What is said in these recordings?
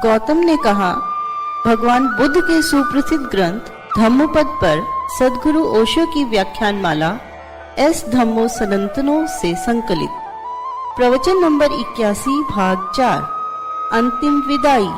गौतम ने कहा, भगवान बुद्ध के सुप्रसिद्ध ग्रंथ धम्मपद पर सद्गुरु ओशो की व्याख्यान माला एस धम्मो सनातनो से संकलित। प्रवचन नंबर 81 भाग 4, अंतिम विदाई।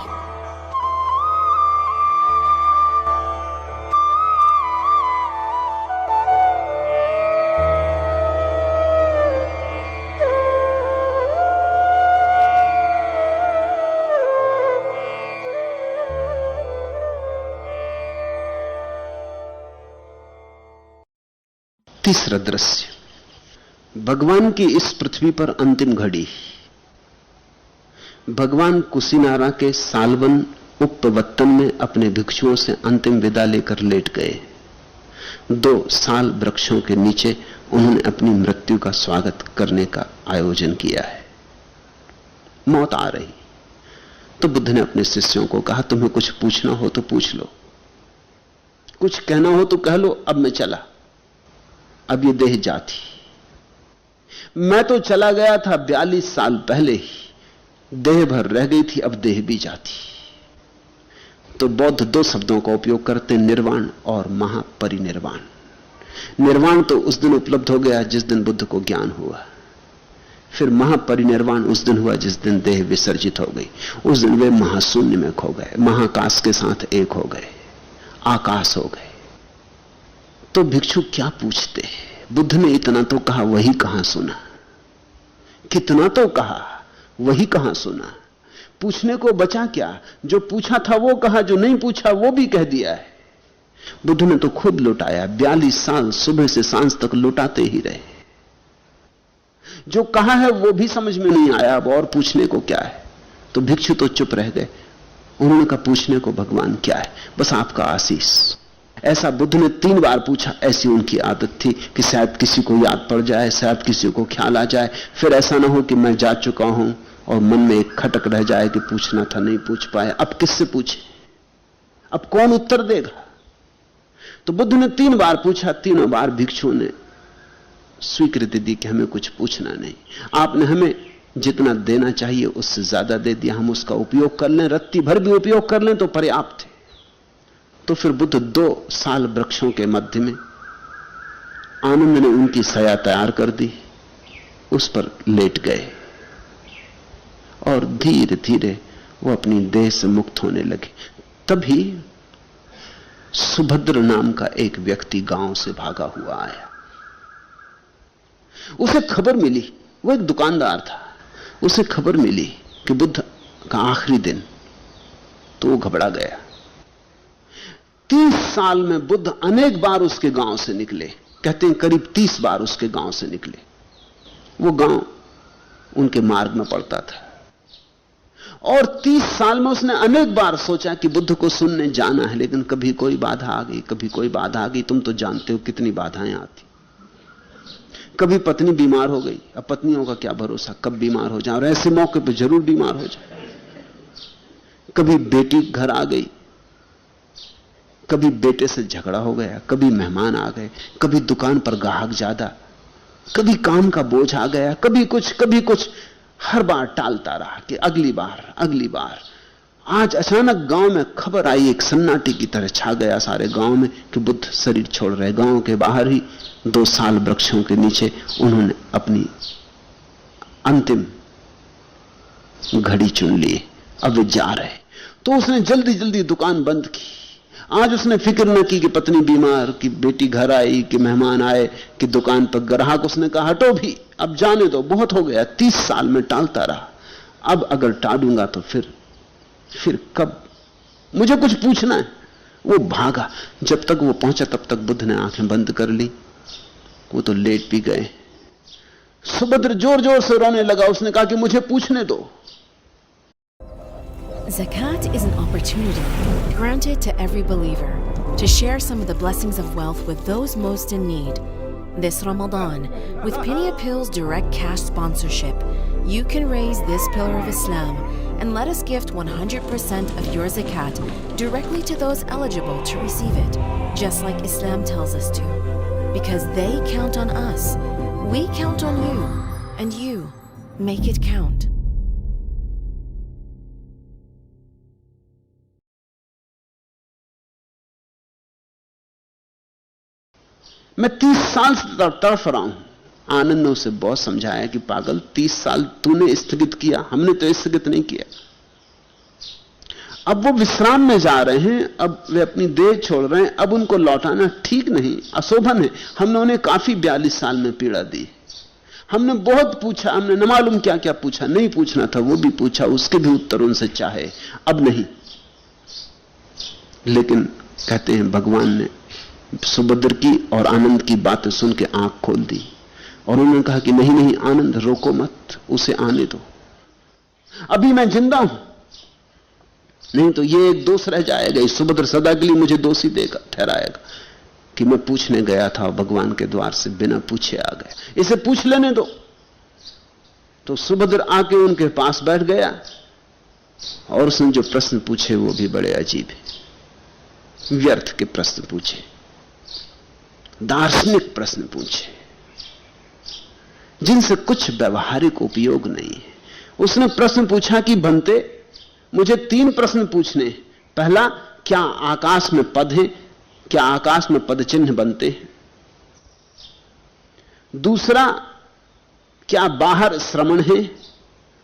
तीसरा दृश्य, भगवान की इस पृथ्वी पर अंतिम घड़ी। भगवान कुशीनारा के सालवन उपवत्तन में अपने भिक्षुओं से अंतिम विदा लेकर लेट गए। 2 साल वृक्षों के नीचे उन्होंने अपनी मृत्यु का स्वागत करने का आयोजन किया है। मौत आ रही तो बुद्ध ने अपने शिष्यों को कहा, तुम्हें कुछ पूछना हो तो पूछ लो, कुछ कहना हो तो कह लो, अब मैं चला। अब ये देह जाती। मैं तो चला गया था 42 साल पहले ही, देह भर रह गई थी, अब देह भी जाती। तो बौद्ध 2 शब्दों का उपयोग करते, निर्वाण और महापरिनिर्वाण। निर्वाण तो उस दिन उपलब्ध हो गया जिस दिन बुद्ध को ज्ञान हुआ। फिर महापरिनिर्वाण उस दिन हुआ जिस दिन देह विसर्जित हो गई। उस दिन वे महाशून्य में खो गए, महाकाश के साथ एक हो गए, आकाश हो गए। तो भिक्षु क्या पूछते? बुद्ध ने इतना तो कहा, वही कहां सुना। कितना तो कहा, वही कहां सुना। पूछने को बचा क्या? जो पूछा था वो कहा, जो नहीं पूछा वो भी कह दिया है। बुद्ध ने तो खुद लुटाया। 42 साल सुबह से सांझ तक लुटाते ही रहे। जो कहा है वो भी समझ में नहीं आया, अब और पूछने को क्या है? तो भिक्षु तो चुप रह गए। उन्होंने कहा, पूछने को भगवान क्या है, बस आपका आशीष। ऐसा बुद्ध ने 3 बार पूछा। ऐसी उनकी आदत थी कि शायद किसी को याद पड़ जाए, शायद किसी को ख्याल आ जाए, फिर ऐसा ना हो कि मैं जा चुका हूं और मन में एक खटक रह जाए कि पूछना था, नहीं पूछ पाए, अब किससे पूछे, अब कौन उत्तर देगा? तो बुद्ध ने 3 बार पूछा। तीनों बार भिक्षुओं ने स्वीकृति दी कि हमें कुछ पूछना नहीं, आपने हमें जितना देना चाहिए उससे ज्यादा दे दिया, हम उसका उपयोग कर लें, रत्ती भर भी उपयोग कर लें तो पर्याप्त है। तो फिर बुद्ध 2 साल वृक्षों के मध्य में, आनंद ने उनकी सया तैयार कर दी, उस पर लेट गए और धीरे धीरे वो अपनी देह से मुक्त होने लगे। तभी सुभद्र नाम का एक व्यक्ति गांव से भागा हुआ आया। उसे खबर मिली, वो एक दुकानदार था, उसे खबर मिली कि बुद्ध का आखिरी दिन। तो वो घबरा गया। 30 साल में बुद्ध अनेक बार उसके गांव से निकले, कहते हैं करीब 30 बार उसके गांव से निकले। वो गांव उनके मार्ग में पड़ता था और 30 साल में उसने अनेक बार सोचा कि बुद्ध को सुनने जाना है, लेकिन कभी कोई बाधा आ गई, कभी कोई बाधा आ गई। तुम तो जानते हो कितनी बाधाएं आती। कभी पत्नी बीमार हो गई, अब पत्नियों का क्या भरोसा, कब बीमार हो जाए, और ऐसे मौके पर जरूर बीमार हो जाए। कभी बेटी घर आ गई, कभी बेटे से झगड़ा हो गया, कभी मेहमान आ गए, कभी दुकान पर ग्राहक ज्यादा, कभी काम का बोझ आ गया, कभी कुछ। हर बार टालता रहा कि अगली बार। आज अचानक गांव में खबर आई, एक सन्नाटे की तरह छा गया सारे गांव में कि बुद्ध शरीर छोड़ रहे। गांव के बाहर ही 2 साल वृक्षों के नीचे उन्होंने अपनी अंतिम घड़ी चुन ली। अब वे जा रहे। तो उसने जल्दी जल्दी दुकान बंद की। आज उसने फिक्र न की कि पत्नी बीमार, कि बेटी घर आई, कि मेहमान आए, कि दुकान पर ग्राहक। उसने कहा, हटो भी, अब जाने दो, बहुत हो गया। 30 साल में टालता रहा, अब अगर टालूंगा तो फिर कब? मुझे कुछ पूछना है। वो भागा। जब तक वो पहुंचा तब तक बुद्ध ने आंखें बंद कर ली। वो तो लेट भी गए। सुभद्र जोर जोर से रोने लगा। उसने कहा कि मुझे पूछने दो। Zakat is an opportunity granted to every believer to share some of the blessings of wealth with those most in need. This Ramadan, with Pinia Pill's direct cash sponsorship, you can raise this pillar of Islam and let us gift 100% of your zakat directly to those eligible to receive it, just like Islam tells us to. Because they count on us, we count on you, and you make it count. मैं 30 साल से तड़फ रहा हूं। आनंद ने उसे बहुत समझाया कि पागल, 30 साल तूने स्थगित किया, हमने तो स्थगित नहीं किया। अब वो विश्राम में जा रहे हैं, अब वे अपनी देह छोड़ रहे हैं, अब उनको लौटाना ठीक नहीं, अशोभन है। हमने उन्हें काफी 42 साल में पीड़ा दी। हमने बहुत पूछा, हमने न मालूम क्या क्या पूछा, नहीं पूछना था वो भी पूछा, उसके भी उत्तर उनसे चाहे, अब नहीं। लेकिन कहते हैं भगवान ने सुभद्र की और आनंद की बातें सुन के आंख खोल दी और उन्होंने कहा कि नहीं नहीं आनंद, रोको मत, उसे आने दो, अभी मैं जिंदा हूं, नहीं तो ये एक दोष रह जाएगा। सुभद्र सदा के लिए मुझे दोषी देगा, ठहराएगा कि मैं पूछने गया था और भगवान के द्वार से बिना पूछे आ गया, इसे पूछ लेने दो। तो सुभद्र आके उनके पास बैठ गया और उसने जो प्रश्न पूछे वो भी बड़े अजीब है। व्यर्थ के प्रश्न पूछे, दार्शनिक प्रश्न पूछे, जिनसे कुछ व्यवहारिक उपयोग नहीं है। उसने प्रश्न पूछा कि बनते, मुझे 3 प्रश्न पूछने। पहला, क्या आकाश में पद है? क्या आकाश में पद चिन्ह बनते हैं? दूसरा, क्या बाहर श्रवण है?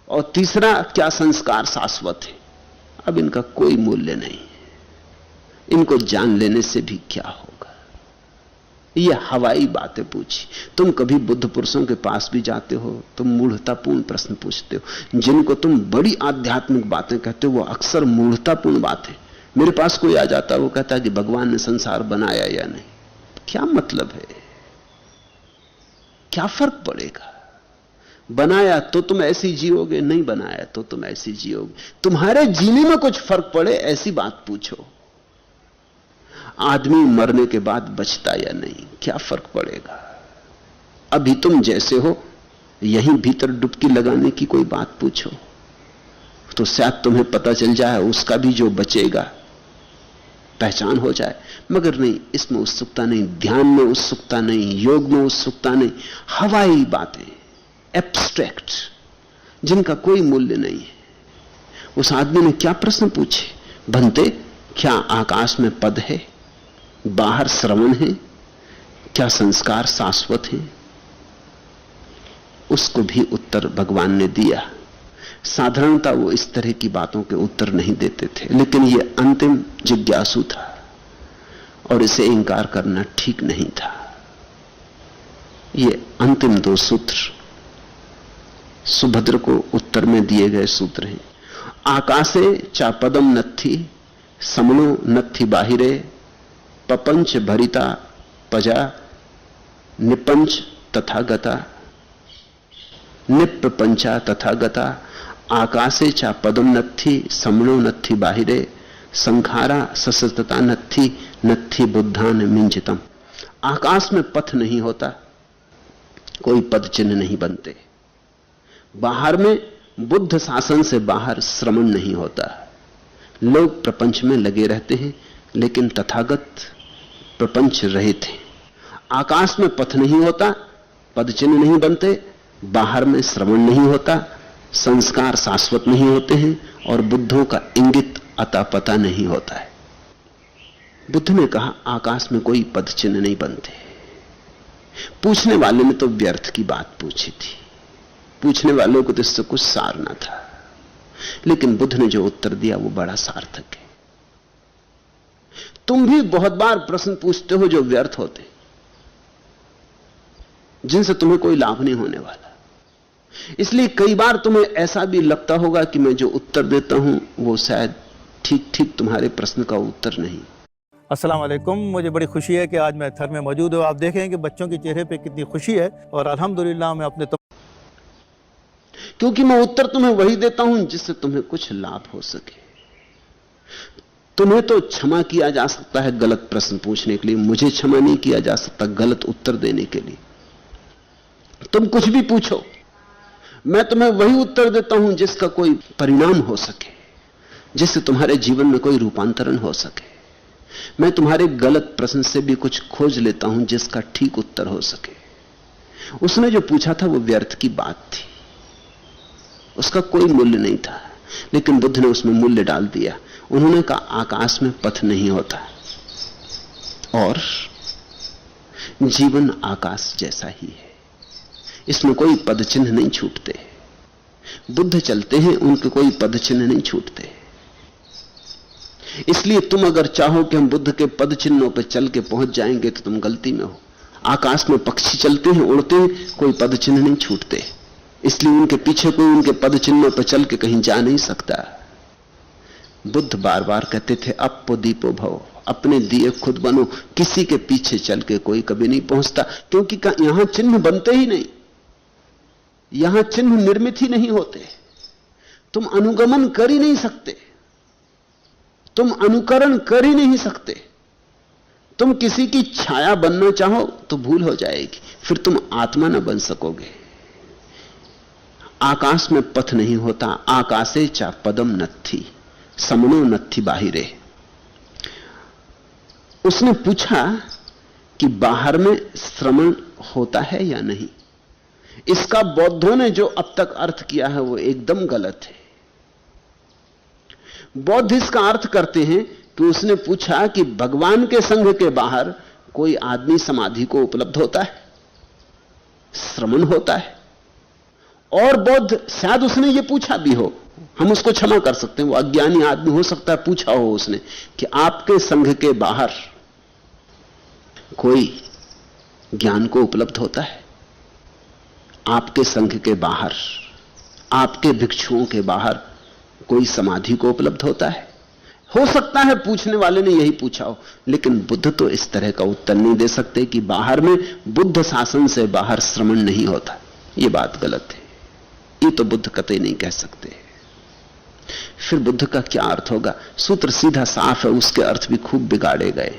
और तीसरा, क्या संस्कार शाश्वत है? अब इनका कोई मूल्य नहीं, इनको जान लेने से भी क्या होगा। ये हवाई बातें पूछी। तुम कभी बुद्ध पुरुषों के पास भी जाते हो, तुम मूढ़तापूर्ण प्रश्न पूछते हो। जिनको तुम बड़ी आध्यात्मिक बातें कहते हो वो अक्सर मूढ़तापूर्ण बातें। मेरे पास कोई आ जाता, वो कहता है कि भगवान ने संसार बनाया या नहीं। क्या मतलब है? क्या फर्क पड़ेगा? बनाया तो तुम ऐसी जियोगे, नहीं बनाया तो तुम ऐसी जियोगे। तुम्हारे जीने में कुछ फर्क पड़े ऐसी बात पूछो। आदमी मरने के बाद बचता या नहीं, क्या फर्क पड़ेगा? अभी तुम जैसे हो यहीं भीतर डुबकी लगाने की कोई बात पूछो तो शायद तुम्हें पता चल जाए, उसका भी जो बचेगा पहचान हो जाए। मगर नहीं, इसमें उत्सुकता नहीं, ध्यान में उत्सुकता नहीं, योग में उत्सुकता नहीं, हवाई बातें, एब्स्ट्रैक्ट, जिनका कोई मूल्य नहीं है। उस आदमी ने क्या प्रश्न पूछे? बनते, क्या आकाश में पद है? बाहर श्रवण है? क्या संस्कार शाश्वत है? उसको भी उत्तर भगवान ने दिया। साधारणता वो इस तरह की बातों के उत्तर नहीं देते थे, लेकिन ये अंतिम जिज्ञासु था और इसे इंकार करना ठीक नहीं था। ये अंतिम 2 सूत्र सुभद्र को उत्तर में दिए गए सूत्र हैं। आकाशे चा पदम नत्थि समनो नत्थि बाहिरे पपंच भरिता पजा निपंच तथागता निप्रपंचा तथागता आकाशे चा पदम नत्थि समनो नत्थि बाहिरे संखारा ससतता नत्थि नत्थि बुद्धान मिंजितम। आकाश में पथ नहीं होता, कोई पद चिन्ह नहीं बनते। बाहर में बुद्ध शासन से बाहर श्रवण नहीं होता। लोग प्रपंच में लगे रहते हैं लेकिन तथागत प्रपंच रहित हैं। आकाश में पथ नहीं होता, पद चिन्ह नहीं बनते, बाहर में श्रवण नहीं होता, संस्कार शाश्वत नहीं होते हैं और बुद्धों का इंगित अता पता नहीं होता है। बुद्ध ने कहा आकाश में कोई पद चिन्ह नहीं बनते। पूछने वाले ने तो व्यर्थ की बात पूछी थी, पूछने वालों को तो इससे कुछ सार ना था, लेकिन बुद्ध ने जो उत्तर दिया वो बड़ा सार्थक है। तुम भी बहुत बार प्रश्न पूछते हो जो व्यर्थ होते, जिनसे तुम्हें कोई लाभ नहीं होने वाला। इसलिए कई बार तुम्हें ऐसा भी लगता होगा कि मैं जो उत्तर देता हूं वो शायद ठीक ठीक तुम्हारे प्रश्न का उत्तर नहीं। अस्सलाम वालेकुम। मुझे बड़ी खुशी है कि आज मैं थर में मौजूद हूँ। आप देखें कि बच्चों के चेहरे पे कितनी खुशी है और अल्हम्दुलिल्लाह मैं अपने क्योंकि मैं उत्तर तुम्हें वही देता हूं जिससे तुम्हें कुछ लाभ हो सके। तुम्हें तो क्षमा किया जा सकता है गलत प्रश्न पूछने के लिए, मुझे क्षमा नहीं किया जा सकता गलत उत्तर देने के लिए। तुम कुछ भी पूछो, मैं तुम्हें वही उत्तर देता हूं जिसका कोई परिणाम हो सके, जिससे तुम्हारे जीवन में कोई रूपांतरण हो सके। मैं तुम्हारे गलत प्रश्न से भी कुछ खोज लेता हूं जिसका ठीक उत्तर हो सके। उसने जो पूछा था वो व्यर्थ की बात थी, उसका कोई मूल्य नहीं था, लेकिन बुद्ध ने उसमें मूल्य डाल दिया। उन्होंने कहा आकाश में पथ नहीं होता और जीवन आकाश जैसा ही है, इसमें कोई पद चिन्ह नहीं छूटते। बुद्ध चलते हैं, उनके कोई पद चिन्ह नहीं छूटते। इसलिए तुम अगर चाहो कि हम बुद्ध के पद चिन्हों पर चल के पहुंच जाएंगे तो तुम गलती में हो। आकाश में पक्षी चलते हैं, उड़ते हैं, कोई पद चिन्ह नहीं छूटते, इसलिए उनके पीछे कोई उनके पद चिन्हों पर चल के कहीं जा नहीं सकता। बुद्ध बार बार कहते थे अपो दीपो भव, अपने दिए खुद बनो। किसी के पीछे चल के कोई कभी नहीं पहुंचता, क्योंकि यहां चिन्ह बनते ही नहीं, यहां चिन्ह निर्मित ही नहीं होते। तुम अनुगमन कर ही नहीं सकते, तुम अनुकरण कर ही नहीं सकते। तुम किसी की छाया बनना चाहो तो भूल हो जाएगी, फिर तुम आत्मा न बन सकोगे। आकाश में पथ नहीं होता, आकाशे चा पदम नत्थी समनो नत्थी बाहिरे। उसने पूछा कि बाहर में श्रवण होता है या नहीं। इसका बौद्धों ने जो अब तक अर्थ किया है वो एकदम गलत है। बौद्ध इसका अर्थ करते हैं कि उसने पूछा कि भगवान के संघ के बाहर कोई आदमी समाधि को उपलब्ध होता है, श्रवण होता है। और बौद्ध शायद उसने ये पूछा भी हो, हम उसको क्षमा कर सकते हैं, वो अज्ञानी आदमी हो सकता है, पूछा हो उसने कि आपके संघ के बाहर कोई ज्ञान को उपलब्ध होता है, आपके संघ के बाहर, आपके भिक्षुओं के बाहर कोई समाधि को उपलब्ध होता है। हो सकता है पूछने वाले ने यही पूछा हो, लेकिन बुद्ध तो इस तरह का उत्तर नहीं दे सकते कि बाहर में बुद्ध शासन से बाहर श्रवण नहीं होता। यह बात गलत है, ये तो बुद्ध कतई नहीं कह सकते। फिर बुद्ध का क्या अर्थ होगा? सूत्र सीधा साफ है, उसके अर्थ भी खूब बिगाड़े गए।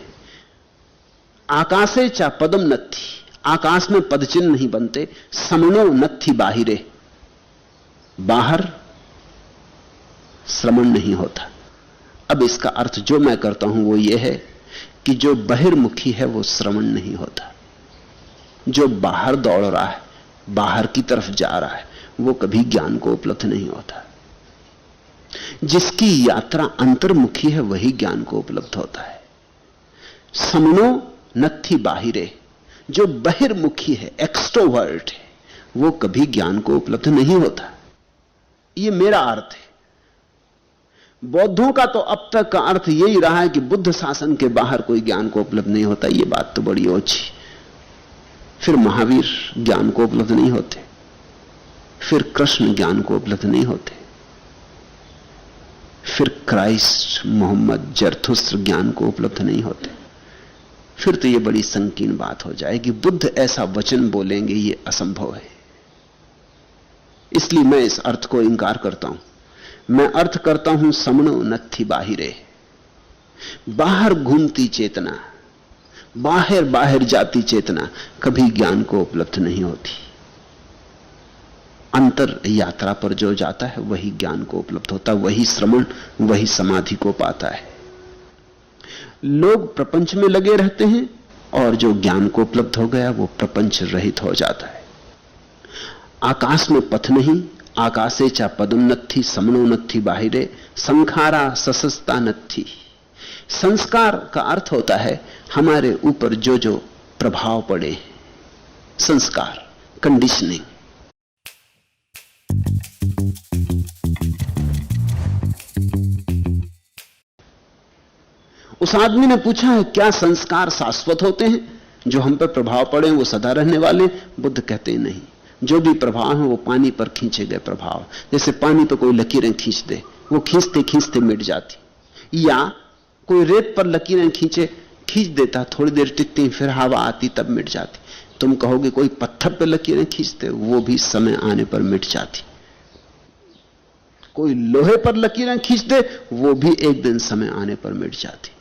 आकाशे चा पदम नत्थी, आकाश में पद चिन्ह नहीं बनते। समनो नत्थी बाहिरे, बाहर श्रवण नहीं होता। अब इसका अर्थ जो मैं करता हूं वो ये है कि जो बहिर्मुखी है वो श्रवण नहीं होता। जो बाहर दौड़ रहा है, बाहर की तरफ जा रहा है, वो कभी ज्ञान को उपलब्ध नहीं होता। जिसकी यात्रा अंतर्मुखी है वही ज्ञान को उपलब्ध होता है। समनो नत्थी बाहिरे, जो बहिर्मुखी है, एक्सट्रोवर्ट है, वो कभी ज्ञान को उपलब्ध नहीं होता। ये मेरा अर्थ है। बौद्धों का तो अब तक का अर्थ यही रहा है कि बुद्ध शासन के बाहर कोई ज्ञान को उपलब्ध नहीं होता। ये बात तो बड़ी ओछी। फिर महावीर ज्ञान को उपलब्ध नहीं होते, फिर कृष्ण ज्ञान को उपलब्ध नहीं होते, फिर क्राइस्ट, मोहम्मद, जरथुस्त्र ज्ञान को उपलब्ध नहीं होते। फिर तो ये बड़ी संकीर्ण बात हो जाएगी। बुद्ध ऐसा वचन बोलेंगे ये असंभव है। इसलिए मैं इस अर्थ को इंकार करता हूं। मैं अर्थ करता हूं समनो नत्थी बाहिरे, बाहर घूमती चेतना, बाहर बाहर जाती चेतना कभी ज्ञान को उपलब्ध नहीं होती। अंतर यात्रा पर जो जाता है वही ज्ञान को उपलब्ध होता, वही श्रवण, वही समाधि को पाता है। लोग प्रपंच में लगे रहते हैं और जो ज्ञान को उपलब्ध हो गया वो प्रपंच रहित हो जाता है। आकाश में पथ नहीं, आकाशे चा पदम नत्थी समनो नत्थी बाहिरे, संखारा ससस्ता नत्थी। संस्कार का अर्थ होता है हमारे ऊपर जो जो प्रभाव पड़े, संस्कार, कंडीशनिंग। उस आदमी ने पूछा है क्या संस्कार शाश्वत होते हैं? जो हम पर प्रभाव पड़े वो सदा रहने वाले? बुद्ध कहते हैं नहीं। जो भी प्रभाव है वो पानी पर खींचे गए प्रभाव। जैसे पानी पर कोई लकीरें खींच दे, वो खींचते खींचते मिट जाती, या कोई रेत पर लकीरें खींच देता, थोड़ी देर टिकती, फिर हवा आती तब मिट जाती। तुम कहोगे कोई पत्थर पर लकीरें खींचते, वो भी समय आने पर मिट जाती। कोई लोहे पर लकीरें खींच दे, वो भी एक दिन समय आने पर मिट जाती।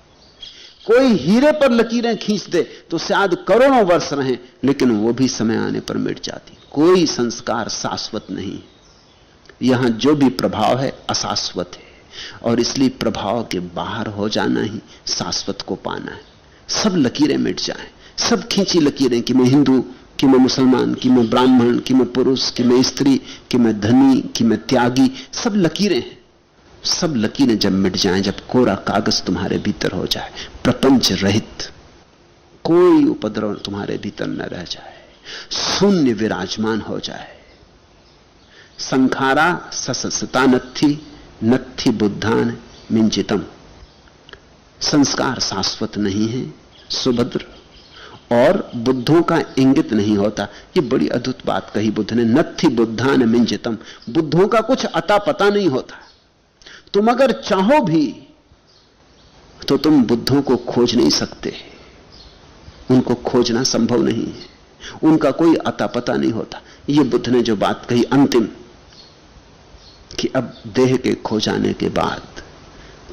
कोई हीरे पर लकीरें खींच दे तो शायद करोड़ों वर्ष रहें, लेकिन वो भी समय आने पर मिट जाती। कोई संस्कार शाश्वत नहीं। यहां जो भी प्रभाव है अशाश्वत है, और इसलिए प्रभाव के बाहर हो जाना ही शाश्वत को पाना है। सब लकीरें मिट जाएं, सब खींची लकीरें कि मैं हिंदू, कि मैं मुसलमान, कि मैं ब्राह्मण, कि मैं पुरुष, कि मैं स्त्री, कि मैं धनी, कि मैं त्यागी, सब लकीरें हैं। सब लकीरें जब मिट जाएं, जब कोरा कागज तुम्हारे भीतर हो जाए, प्रपंच रहित, कोई उपद्रव तुम्हारे भीतर न रह जाए, शून्य विराजमान हो जाए। संखारा सससता नत्थि बुद्धान मिंजितम। संस्कार शाश्वत नहीं है, सुभद्र, और बुद्धों का इंगित नहीं होता। ये बड़ी अद्भुत बात कही बुद्ध ने, नत्थि बुद्धान मिंजितम। बुद्धों का कुछ अता पता नहीं होता। तुम अगर चाहो भी तो तुम बुद्धों को खोज नहीं सकते, उनको खोजना संभव नहीं है, उनका कोई अता पता नहीं होता। ये बुद्ध ने जो बात कही अंतिम, कि अब देह के खो जाने के बाद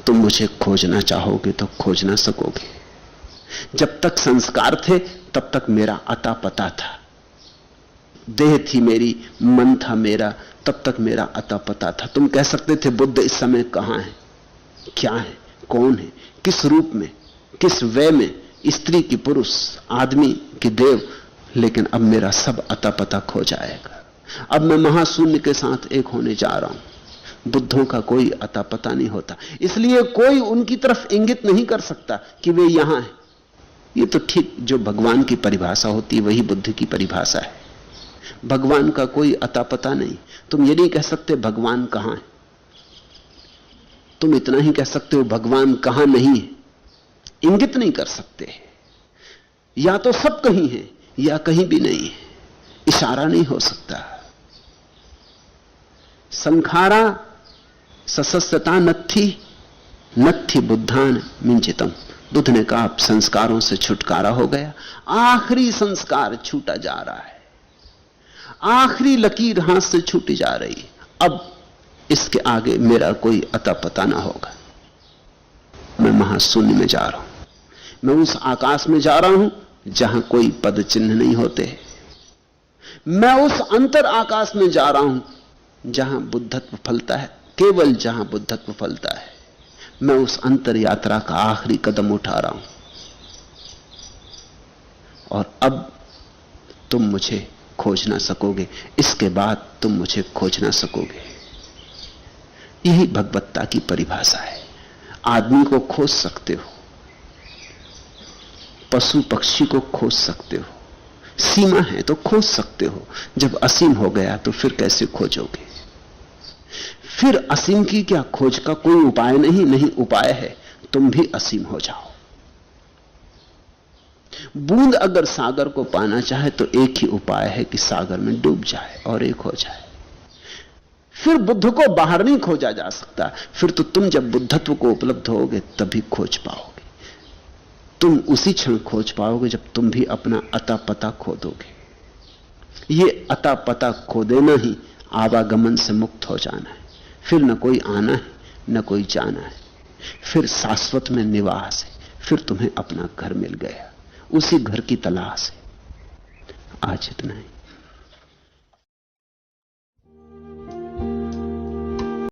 तुम मुझे खोजना चाहोगे तो खोज ना सकोगे। जब तक संस्कार थे तब तक मेरा अता पता था, देह थी मेरी, मन था मेरा, तब तक मेरा अता पता था। तुम कह सकते थे बुद्ध इस समय कहां है, क्या है, कौन है, किस रूप में, किस वे में, स्त्री की पुरुष, आदमी की देव, लेकिन अब मेरा सब अता पता खो जाएगा। अब मैं महाशून्य के साथ एक होने जा रहा हूं। बुद्धों का कोई अता पता नहीं होता, इसलिए कोई उनकी तरफ इंगित नहीं कर सकता कि वे यहां हैं। ये तो ठीक जो भगवान की परिभाषा होती है वही बुद्ध की परिभाषा है। भगवान का कोई अता पता नहीं। तुम ये नहीं कह सकते भगवान कहां है, तुम इतना ही कह सकते हो भगवान कहां नहीं है। इंगित नहीं कर सकते, या तो सब कहीं है या कहीं भी नहीं है, इशारा नहीं हो सकता। संखारा ससस्ता नत्थि बुद्धान मिंजितम। बुद्ध ने कहा अब संस्कारों से छुटकारा हो गया, आखिरी संस्कार छूटा जा रहा है, आखिरी लकीर हाथ से छूटी जा रही। अब इसके आगे मेरा कोई अता पता ना होगा। मैं महाशून्य में जा रहा हूं, मैं उस आकाश में जा रहा हूं जहां कोई पद चिन्ह नहीं होते। मैं उस अंतर आकाश में जा रहा हूं जहां बुद्धत्व फलता है, केवल जहां बुद्धत्व फलता है। मैं उस अंतर यात्रा का आखिरी कदम उठा रहा हूं, और अब तुम मुझे खोज ना सकोगे, इसके बाद तुम मुझे खोज ना सकोगे। यही भगवत्ता की परिभाषा है। आदमी को खोज सकते हो, पशु पक्षी को खोज सकते हो, सीमा है तो खोज सकते हो। जब असीम हो गया तो फिर कैसे खोजोगे? फिर असीम की क्या खोज का कोई उपाय नहीं। नहीं, उपाय है, तुम भी असीम हो जाओ। बूंद अगर सागर को पाना चाहे तो एक ही उपाय है कि सागर में डूब जाए और एक हो जाए। फिर बुद्ध को बाहर नहीं खोजा जा सकता। फिर तो तुम जब बुद्धत्व को उपलब्ध होगे तभी खोज पाओगे। तुम उसी क्षण खोज पाओगे जब तुम भी अपना अता पता खो दोगे। ये अता पता खो देना ही आवागमन से मुक्त हो जाना है। फिर न कोई आना है न कोई जाना है, फिर शाश्वत में निवास है। फिर तुम्हें अपना घर मिल गया, उसी घर की तलाश है। आज इतना ही।